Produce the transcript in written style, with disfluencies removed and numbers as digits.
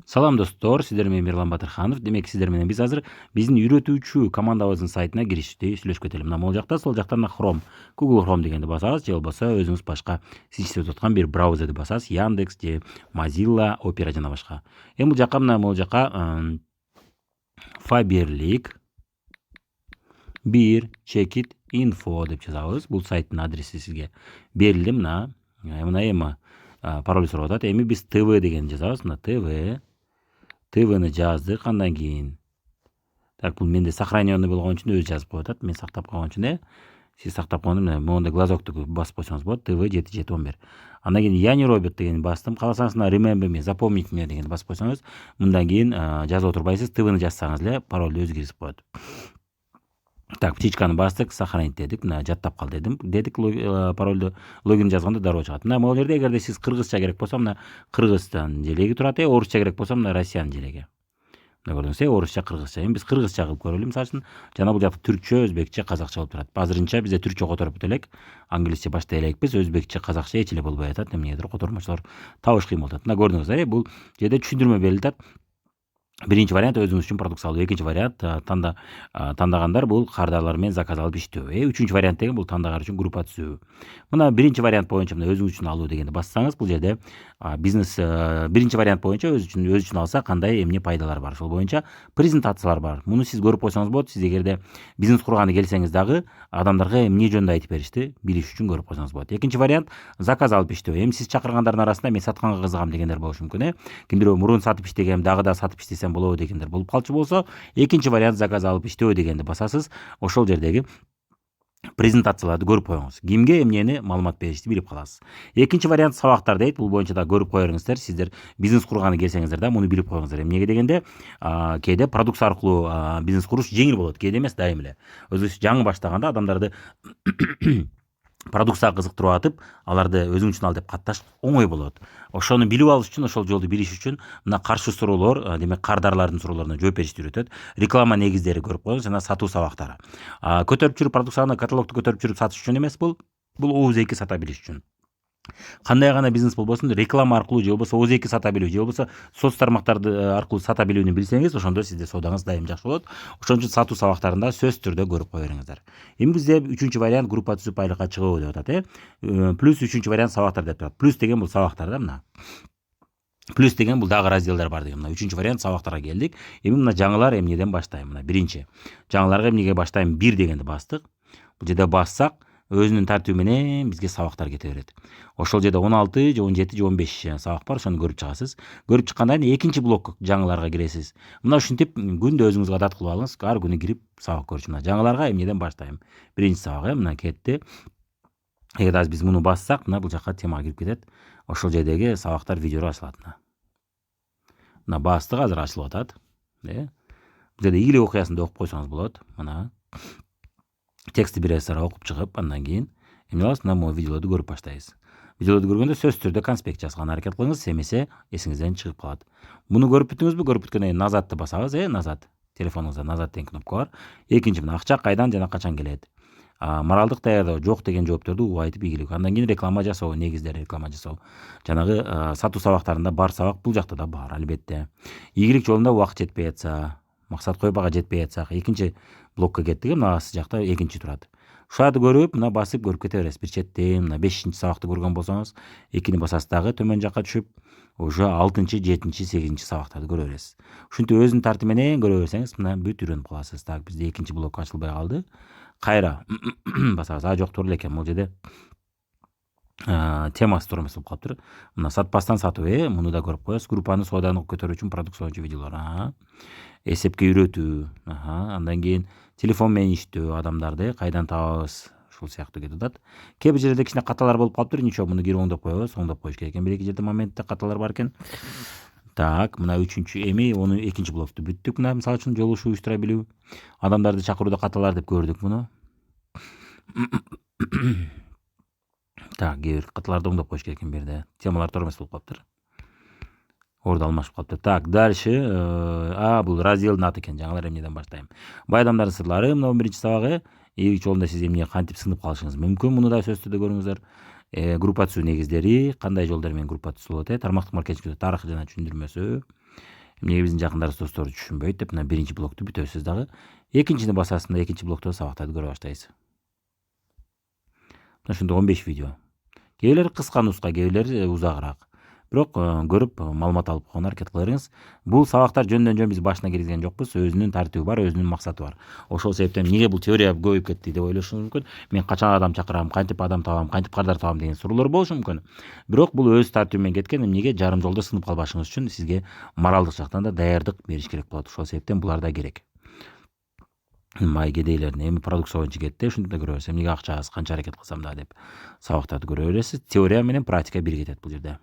Салам достор, сиздер менен Мирлан Батырханов. Демек сиздер менен биз азыр биздин үйрөтүүчү командабыздын сайтына киришти сүйлөшүп кетели. Мына могул жакта, сол жакта мына Chrome, Google Chrome дегенди басасыз, же болбосо өзүңүз башка сиз иштеп аткан бир браузерди басасыз, Яндекс же Mozilla, Opera жана башка. Эми бул жака мына могул жака Faberlic 1 Checkit Info деп жазабыз. Бул сайттын адреси сизге берилди. Мына эми пароль сурап атат. Эми биз TV деген жазабыз. Мына TV'ni жаздык. Андан кийин так, бул менде сохраненный болгон үчүн өзү жазып коюп атат. Мен сактап койгон үчүн сиз сактап койгондо мына моундай глазокту басып койсоңуз болот. TV 7711. Андан кийин Я не робот дегенди бастым. Кааласаңыз мына remember me, запомнить меня дегенди басып койсоңуз, мындан кийин жазып отурбайсыз. TV'ни жазсаңыз эле паролду өзү киргизип коет. Так, птичканы бастык, сохранить дедик. Мына жаттап кал дедик паролду. Логин жазганда дароо чыгат. Мына могул жерде эгерде сиз кыргызча керек болсо, мына Кыргызстан желеги турат. Орусча керек болсо, мына Россиянын желеги. Мына көрдүңүз, орусча, кыргызча. Эми биз кыргызча кылып көрөлү, мисалы үчүн. Жана бул жакта түркчө, өзбекче, казакча болуп турат. Азырынча бизде түркчө которуп элек, англисче баштай элекпиз, өзбекче, казакча эч эле болбой атат. Эмнегедир котормочулор табыш кыйын болуп атат. Мына көрдүңүз, бул жерде түшүндүрмө берилип атат. Биринчи вариант өзүңүз үчүн продукт салуу. Экинчи вариант тандагандар бул кардарлар менен заказ алып иштөө. Үчүнчү вариант деген бул тандаган үчүн группа түзүү. Мына биринчи вариант боюнча мына өзүңүз үчүн алуу дегенди бассаңыз, бул жерде бизнес биринчи вариант боюнча өз үчүн алса кандай эмне пайдалар бар, ошол боюнча презентациялар бар. Муну сиз көрүп койсоңуз болот. Сиз эгерде бизнес курганы келсеңиз дагы адамдарга эмне жөнүндө айтып беришти билиш үчүн көрүп койсоңуз болот. Экинчи вариант заказ алып иштөө. Эми сиз чакыргандардын арасында мен сатканга кызыгам дегендер болушу мүмкүн. Кимдир мурун сатып иштегем, дагы да сатып иштесем болобу дегендер болуп калчу болсо, экинчи вариант заказ алып иштөө дегенди басасыз. Ошол жердеги презентацияларды көрүп коюңуз. Кимге эмнени маалымат беришти билип каласыз. Экинчи вариант сабактар дейт. Бул боюнча да көрүп коеруңуздар. Сиздер бизнес курганы келсеңиздер да муну билип коюңуздар. Эмнеге дегенде, кээде продукция аркылуу бизнес куруш жеңил болот, кээде эмес, дайым эле. Өзүңүз жаңы баштаганда адамдарды продукцияга кызыктырып атып, аларды өзүң үчүн ал деп катташ оңой болот. Ошону билип алыш үчүн, ошол жолду билиш үчүн мына каршы суроолор, демек кардарлардын суроолоруна жооп беришти үйрөтөт. Реклама негиздери көрүп коюңуз жана сатуу сабактары. Көтөрүп жүрүп продукцияны, каталогду көтөрүп жүрүп сатыш үчүн эмес бул ооз-эки сата билиш үчүн. Кандай гана бизнес болбосун, реклама аркылуу же болбосо ооз-эки сата билүү, же болбосо соц тармактарды аркылуу сата билүүнү билсеңиз, ошондо сизде соодаңыз дайым жакшы болот. Ошон үчүн сатуу сабактарында сөзсүз түрдө көрүп кое бериңиздер. Эми бизде үчүнчү вариант группа түзүп айлыкка чыгуу деп атат, Плюс үчүнчү вариант сабактар деп турат. Плюс деген бул сабактар да, мына. Плюс деген бул дагы разделдер бар деген. Мына үчүнчү вариант сабактарга келдик. Эми мына жаңылар эмнеден баштайм? Мына биринчи. Жаңыларга эмнеге баштайм? 1 дегенди бастык. Бул жерде бассак, өзүнүн тартиби менен бизге сабактар кете берет. Ошол жерде 16 же 17 же 15 сабак бар, ошону көрүп чыгасыз. Көрүп чыккандан кийин экинчи блокко жаңыларга киресиз. Мына ушинтип күндө өзүңүзгө адат кылып алыңыз, ар күнү кирип сабак көрүш. Мына жаңыларга эмнеден баштайм? Биринчи сабак, мына кетти. Эгер азыр биз муну бассак, мына бул жака темага кирип кетет. Ошол жердеги сабактар видеолор ачылат. Мына бастык азыр ачылып атат. Бул жерде ийгилик окуясын да окуп койсоңуз болот. Мына текстти бир эсер окуп чыгып, андан кийин эмне кыласыз? Мына могу видеолорду көрүп баштайсыз. Видеолорду көргөндө сөзсүз түрдө конспект жазган аракет кылыңыз, эмесе эсиңизден чыгып калат. Муну көрүп бүттүңүзбү? Көрүп бүткөндөн кийин назадты басабыз, назад. Телефонуңузда назад деген кнопка бар. Экинчи мына акча кайдан жана качан келет? Моралдык даярдоо жок деген жоопторду угуп айтып ийгилик. Андан кийин реклама жасоо, негиздери реклама жасоо. Жанагы сатуу сабактарында бар сабак бул жакта да бар, албетте. Ийгилик жолунда убакыт жетпей атса, максат койбага жетпей атсак, экинчи блокко кеттик. Мына жакта экинчи турат. Ушарды көрүп, мына басып көрүп кете бересиз. Бир четтен мына 5-чи сабакты көргөн болсоңуз, экини басасыз дагы төмөн жакка түшүп, уже 6-чы, 7-чи, 8-чи сабактарды көрө бересиз. Ушинтип өзүнүн тартиби менен көрө берсеңиз, мына бүт үйрөнүп каласыз. Так, бизде экинчи блок ачылбай калды. Кайра басабыз. Жок, туура экен. Бул жерде темасы туура эмес болуп калыптыр. Мына сатпастан сатуу, муну да көрүп коесуз. Группаны сооданы көтөрүү үчүн продукт салуучу видеолор. Эсепке үйрөтүү. Андан кийин телефон менен иштөө, адамдарды кайдан табабыз? Ушул сыяктуу кетип атат. Кээ бир жерде кичине каталар болуп калыптыр. Ничего, муну кирип оңдоп коебуз. Оңдоп коюш керек экен. Бир эки жерде моментте каталар бар экен. Так, мына үчүнчү эми ону экинчи блокту бүттүк. Мына мисалы үчүн жолугушуу уюштура билүү, адамдарды чакырууда каталар деп көрдүк муну. Так, кээ бир каталарды оңдоп коюш керек экен бир жерде. Темалар туура эмес болуп калыптыр. Орду алмашып калыптыр. Так, дальше бул разделдин аты экен. Жаңылар эмнеден баштайм? Бай адамдардын сырлары, мына 11-чи сабагы. Ийгилик жолунда сиз эмне кантип сынып калышыңыз мүмкүн? Муну да сөзсүз түрдө көрүңүздөр. Группа түзүү негиздери, кандай жолдор менен группа түзүлөт? Тармактык маркетинг тарыхы жана түшүндүрмөсү. Эмнеге биздин жакындарыбыз досторубуз түшүнбөйт деп мына биринчи блокту бүтөсүз дагы. Экинчини басасыз да экинчи блокто сабактарды көрө баштайсыз. Мына ушундай 15 видео. Кээ бирлери кыска нуска, кээ бирлери узагыраак. Бирок көрүп маалымат алып койгонго аракет кылыңыз. Бул сабактар жөндөн жөн биз башына киргизген жокпуз. Өзүнүн тартиби бар, өзүнүн максаты бар. Ошол себептен эмнеге бул теория көбөйүп кетти деп ойлошуңуз мүмкүн. Мен качан адам чакырам, кантип адам табам, кантип кардар табам деген суроолор болушу мүмкүн. Бирок бул өз тартиби менен кеткен. Эмнеге жарым жолдо сынып калбашыңыз үчүн сизге моралдык жактан да даярдык бериш керек болот. Ошол себептен булар да керек. Май кедейлерин эми продукция боюнча кетти, ушинтип да көрө бересиз. Эмнеге акча аз, канча аракет кылсам да деп сабактарды көрө бересиз. Теория менен практика бирге кетет бул жерде.